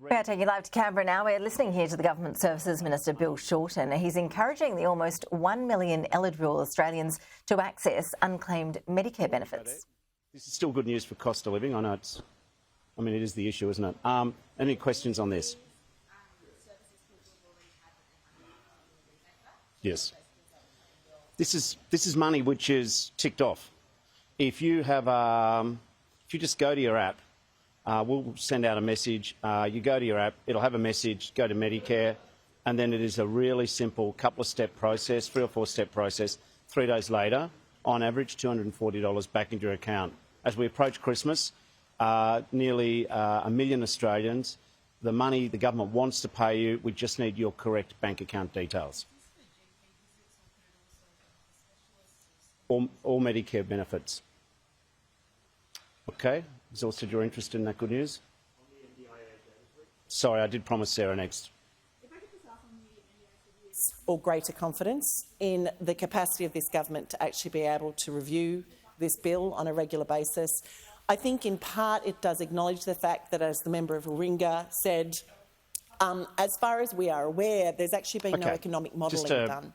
We are taking you live to Canberra now. We're listening here to the Government Services Minister, Bill Shorten. He's encouraging the almost 1 million eligible Australians to access unclaimed Medicare benefits. This is still good news for cost of living. I know it is the issue, isn't it? Any questions on this? Yes. This is money which is ticked off. If you have, if you just go to your app, we'll send out a message. You go to your app, it'll have a message, go to Medicare, and then it is a really simple couple of step process, 3 or 4 step process. 3 days later, on average, $240 back into your account. As we approach Christmas, nearly 1 million Australians, the money the government wants to pay you, we just need your correct bank account details. All Medicare benefits. Okay, exhausted your interest in that good news? Sorry, I did promise Sarah next. Or greater confidence in the capacity of this government to actually be able to review this bill on a regular basis. I think in part it does acknowledge the fact that, as the member of Warringah said, as far as we are aware, there's actually been no economic modelling done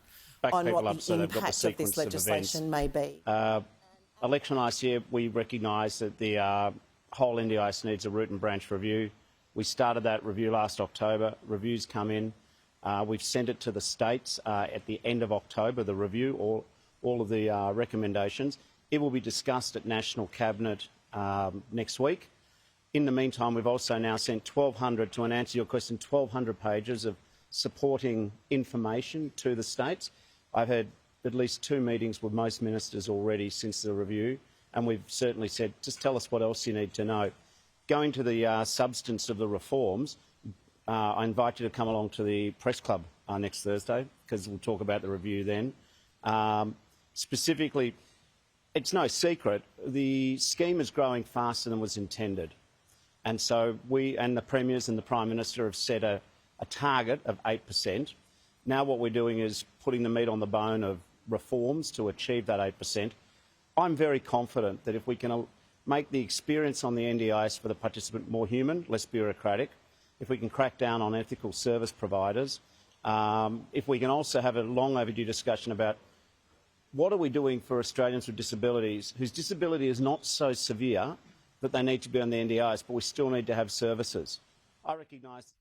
on what the impact of this legislation may be. Election last year, we recognised that the whole NDIS needs a root and branch review. We started that review last October. Reviews come in. We've sent it to the states at the end of October, the review, all of the recommendations. It will be discussed at National Cabinet next week. In the meantime, we've also now sent 1,200, to answer your question, 1,200 pages of supporting information to the states. I've had at least 2 meetings with most ministers already since the review, and we've certainly said, just tell us what else you need to know. Going to the substance of the reforms, I invite you to come along to the press club next Thursday, because we'll talk about the review then. Specifically, it's no secret, the scheme is growing faster than was intended. And so we and the Premiers and the Prime Minister have set a target of 8%. Now what we're doing is putting the meat on the bone of reforms to achieve that 8%. I'm very confident that if we can make the experience on the NDIS for the participant more human, less bureaucratic, if we can crack down on ethical service providers, if we can also have a long overdue discussion about what are we doing for Australians with disabilities whose disability is not so severe that they need to be on the NDIS, but we still need to have services. I recognise